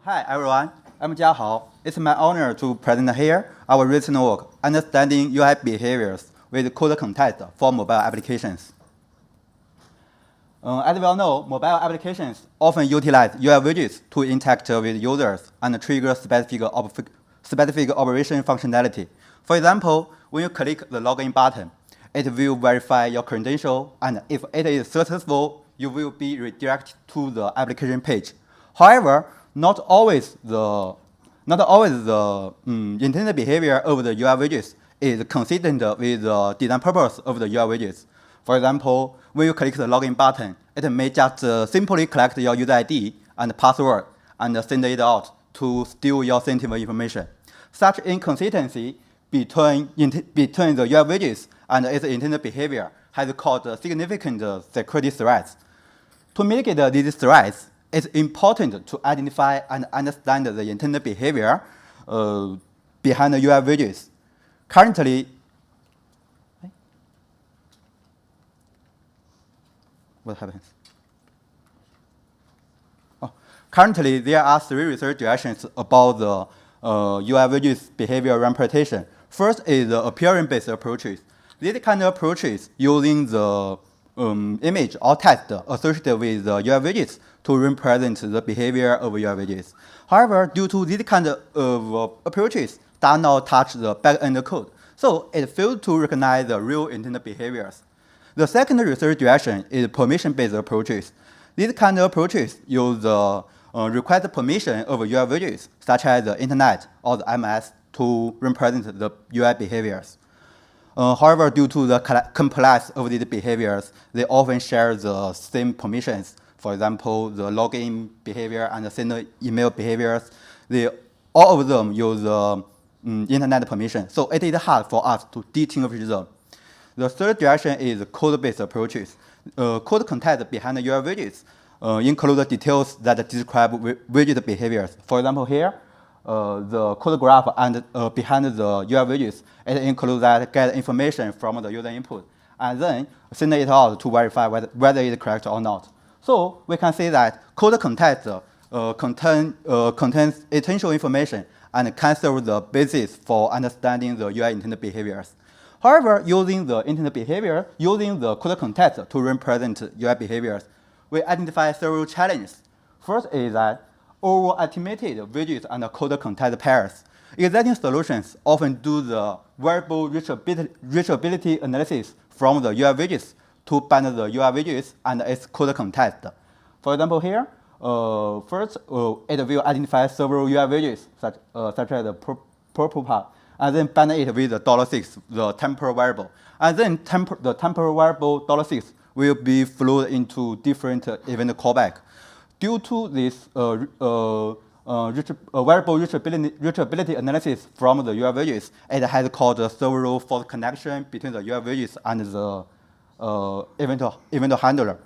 Hi everyone, I'm Jia Hao. It's my honor to present here our recent work, Understanding UI Behaviors with Code Context for Mobile Applications. As we all know, mobile applications often utilize UI widgets to interact with users and trigger specific operation functionality. For example, when you click the login button, it will verify your credential, and if it is successful, you will be redirected to the application page. However, not always the intended behavior of the UI widgets is consistent with the design purpose of the UI widgets. For example, when you click the login button, it may just simply collect your user ID and password and send it out to steal your sensitive information. Such inconsistency between the UI widgets and its intended behavior has caused significant security threats. To mitigate these threats, it's important to identify and understand the intended behavior behind the UI widgets. Currently, what happens? Currently, there are 3 research directions about the UI widgets behavior representation. First is the appearance-based approaches. These kind of approaches using the image or text associated with the UI widgets to represent the behavior of UI widgets. However, due to these kind of approaches do not touch the back-end code, so it fails to recognize the real intended behaviors. The second research direction is permission-based approaches. These kind of approaches use the request permission of UI widgets, such as the internet or the MS, to represent the UI behaviors. However, due to the complex of these behaviors, they often share the same permissions. For example, the login behavior and the send email behaviors, all of them use internet permission. So it is hard for us to distinguish them. The third direction is code-based approaches. Code context behind the UI widgets include the details that describe widget behaviors. For example, here, the code graph and behind the UI widgets, it includes that get information from the user input and then send it out to verify whether it is correct or not. So we can say that code context contains essential information and can serve the basis for understanding the UI intended behaviors. However, using the code context to represent UI behaviors, we identify several challenges. First is that overestimated widgets and code context pairs. Existing solutions often do the variable reachability analysis from the UI widgets to bind the UI widgets and its code context. For example, here, first it will identify several UI widgets such as the purple part, and then bind it with the $6, the temporal variable. And then the temporal variable $6 will be flowed into different event callback. Due to this variable reachability analysis from the UI widgets, it has caused several false connections between the UI widgets and the event handler.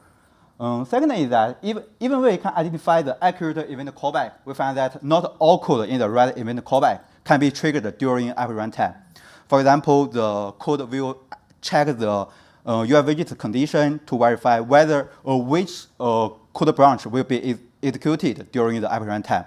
Second is that even we can identify the accurate event callback, we find that not all code in the right event callback can be triggered during app runtime. For example, the code will check the UI widget condition to verify whether or which code branch will be executed during the app runtime.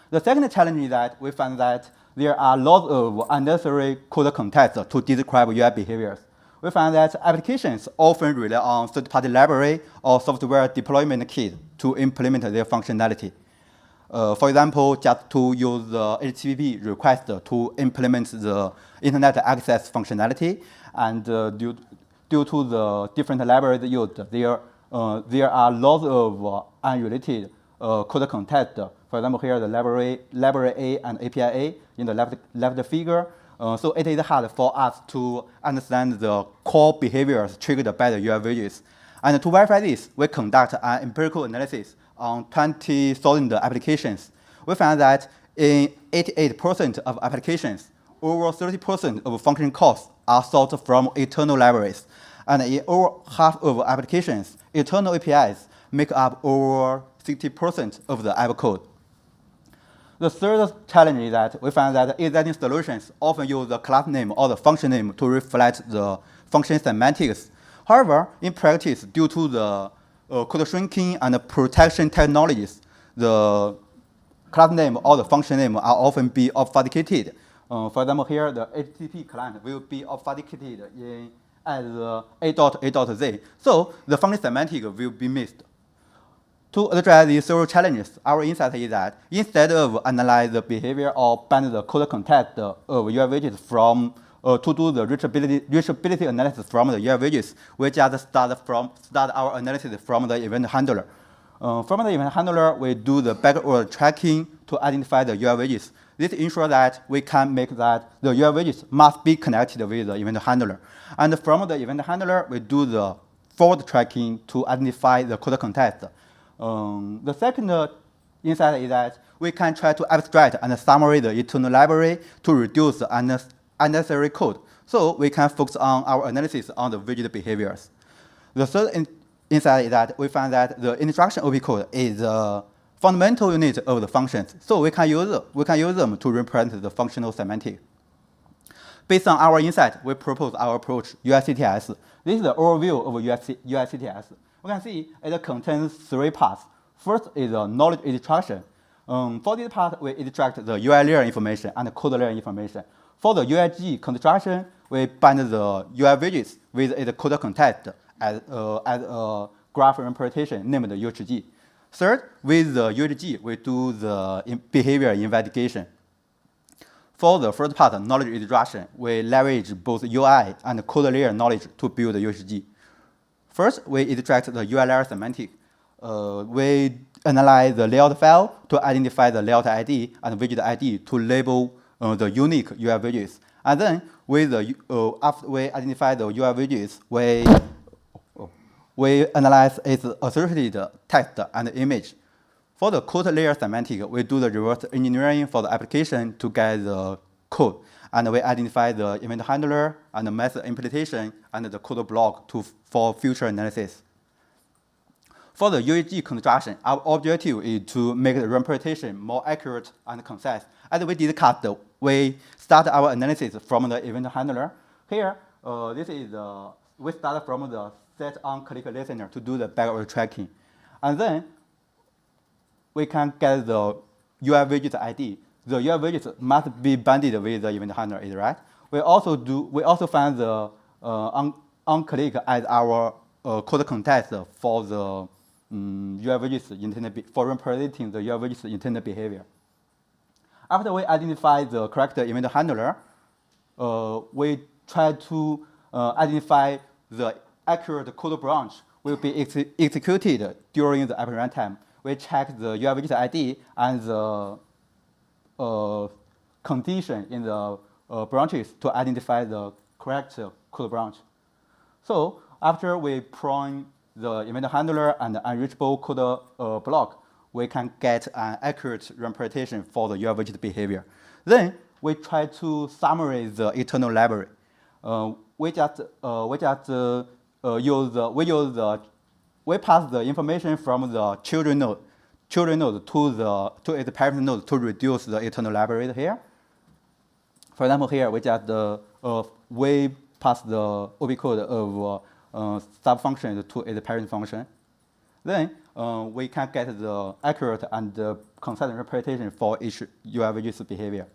The second challenge is that we find that there are lots of unnecessary code context to describe UI behaviors. We find that applications often rely on third-party library or software deployment kit to implement their functionality. For example, just to use the HTTP request to implement the internet access functionality, and due to the different libraries used, there are lots of unrelated code context. For example, here the library A and API A in the left figure. So it is hard for us to understand the core behaviors triggered by the UI widgets. And to verify this, we conduct an empirical analysis on 20,000 applications. We found that in 88% of applications, over 30% of function calls are solved from external libraries. And in over half of applications, external APIs make up over 60% of the app code. The third challenge is that we find that existing solutions often use the class name or the function name to reflect the function semantics. However, in practice, due to the code shrinking and protection technologies, the class name or the function name are often be obfuscated. For example, here the HTTP client will be obfuscated as a.a.z. So the function semantic will be missed. To address these several challenges, our insight is that instead of analyze the behavior or bind the code context of UI widgets from to do the reachability analysis from the UI widgets, we just start our analysis from the event handler. From the event handler, we do the backward tracking to identify the UI widgets. This ensures that we can make that the UI widgets must be connected with the event handler. And from the event handler, we do the forward tracking to identify the code context. The second insight is that we can try to abstract and summarize the internal library to reduce the unnecessary code. So we can focus on our analysis on the widget behaviors. The third insight is that we find that the instruction OP code is a fundamental unit of the functions. So we can use them to represent the functional semantic. Based on our insight, we propose our approach, UI-CTX. This is the overview of UI-CTX. We can see it contains 3 parts. First is the knowledge extraction. For this part, we extract the UI layer information and the code layer information. For the UHG construction, we bind the UI widgets with its code context as a graph representation named UHG. Third, with the UHG, we do the behavior investigation. For the first part, knowledge extraction, we leverage both UI and code layer knowledge to build the UHG. First, we extract the UI layer semantic. We analyze the layout file to identify the layout ID and widget ID to label the unique UI widgets. And then, after we identify the UI widgets, we analyze its associated text and image. For the code layer semantic, we do the reverse engineering for the application to get the code. And we identify the event handler and the method implementation and the code block for future analysis. For the UHG construction, our objective is to make the representation more accurate and concise. As we discussed, we start our analysis from the event handler. Here, we start from the set on click listener to do the backward tracking. And then we can get the UI widget ID. The UI widgets must be bounded with the event handler, is right? We also find the on-click as our code context for the UI widgets for representing the UI widgets intended behavior. After we identify the correct event handler, we try to identify the accurate code branch will be executed during the app runtime. We check the UI widget ID and the condition in the branches to identify the correct code branch. So after we prune the event handler and the unreachable code block, we can get an accurate representation for the UI widget behavior. Then we try to summarize the internal library. We pass the information from the children node to its parent node to reduce the internal library here. For example, here we pass the OP code of sub-function to its parent function. Then we can get the accurate and concise representation for each UI widget's behavior.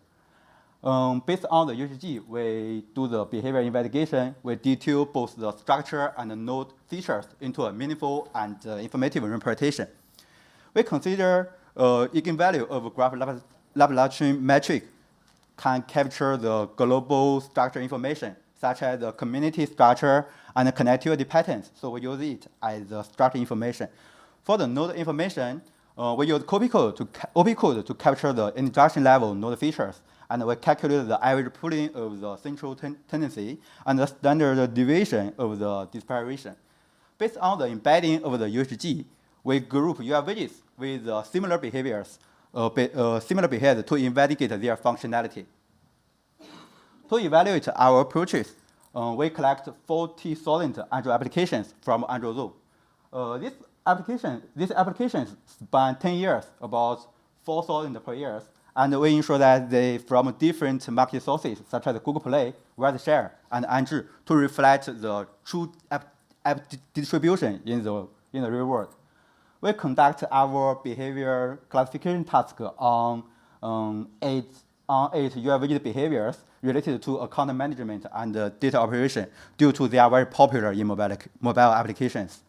Based on the UHG, we do the behavior investigation. We detail both the structure and the node features into a meaningful and informative representation. We consider eigenvalue of graph Laplacian metric can capture the global structure information, such as the community structure and the connectivity patterns. So we use it as the structure information. For the node information, we use OP code to capture the instruction level node features. And we calculate the average pooling of the central tendency and the standard deviation of the dispersion. Based on the embedding of the UHG, we group UI widgets with similar behaviors to investigate their functionality. To evaluate our approaches, we collect 40,000 Android applications from Android Zoo. These applications span 10 years, about 4,000 per year. And we ensure that they from different market sources, such as Google Play, RideShare, and Anzhi, to reflect the true app distribution in the real world. we conduct our behavior classification task on eight UI widget behaviors related to account management and data operation due to they are very popular in mobile applications.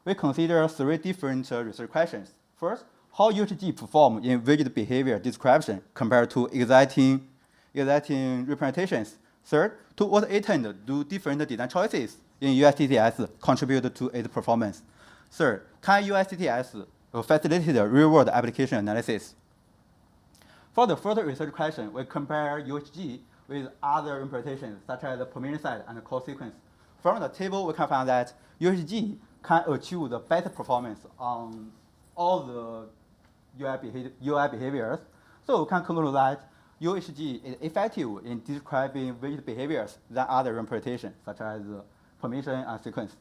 We consider 3 different research questions. First, how UHG perform in widget behavior description compared to existing representations. Third, to what extent do different design choices in UI-CTX contribute to its performance? Third, can UI-CTX facilitate real-world application analysis? For the further research question, we compare UHG with other implementations such as the permission set and the call sequence. From the table, we can find that UHG can achieve the best performance on all the UI behaviors. So we can conclude that UHG is effective in describing widget behaviors than other implementations such as permission and sequence.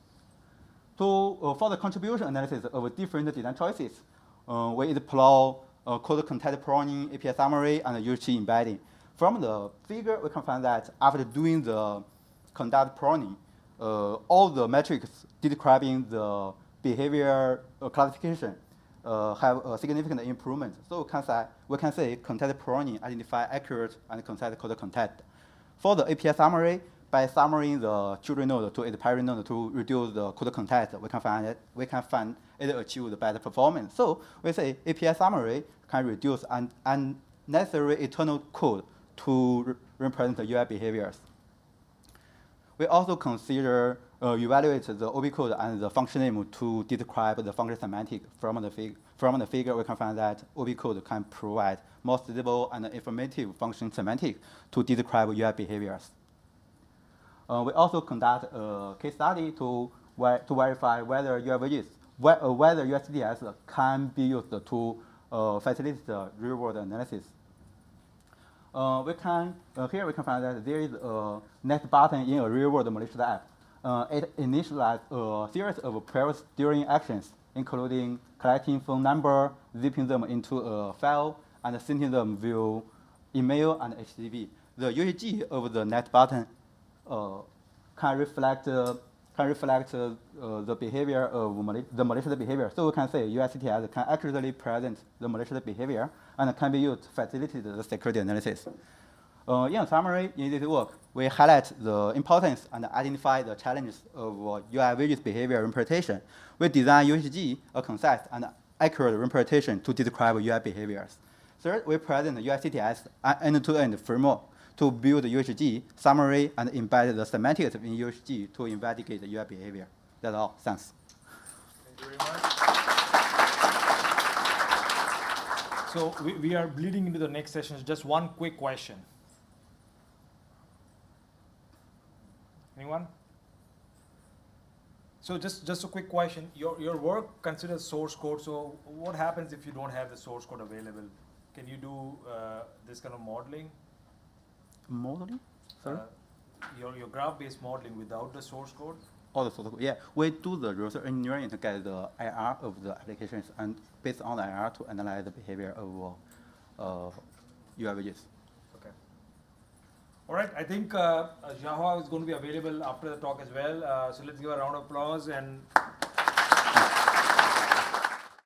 For the contribution analysis of different design choices, we explore code content pruning, API summary, and UHG embedding. From the figure, we can find that after doing the conduct pruning, all the metrics describing the behavior classification have a significant improvement. So we can say content pruning identify accurate and concise code content. For the API summary, by summarizing the children node to its parent node to reduce the code content, we can find it achieve the better performance. So we say API summary can reduce unnecessary internal code to represent the UI behaviors. We also consider evaluate the OB code and the function name to describe the function semantic. From the figure, we can find that OB code can provide more stable and informative function semantic to describe UI behaviors. We also conduct a case study to verify whether whether UI-CTX can be used to facilitate the real-world analysis. Here we can find that there is a next button in a real-world malicious app. It initializes a series of previous steering actions, including collecting phone number, zipping them into a file, and sending them via email and HTTP. The UHG of the next button can reflect the behavior of the malicious behavior. So we can say UI-CTX can accurately present the malicious behavior and can be used to facilitate the security analysis. In summary, in this work, we highlight the importance and identify the challenges of UI widget behavior interpretation. We design UHG a concise and accurate interpretation to describe UI behaviors. Third, we present UI-CTX an end-to-end framework to build UHG, summary, and embed the semantics in UHG to investigate the UI behavior. That's all. Thanks. Thank you very much. So we are bleeding into the next session. Just one quick question. Anyone? So just a quick question. Your work considers source code. So what happens if you don't have the source code available? Can you do this kind of modeling? Modeling? Sorry? Your graph-based modeling without the source code? Oh, the source code. Yeah, we do the reverse engineering to get the IR of the applications, and based on the IR to analyze the behavior of UI widgets. Okay. All right. I think Jahua is going to be available after the talk as well. So let's give a round of applause and.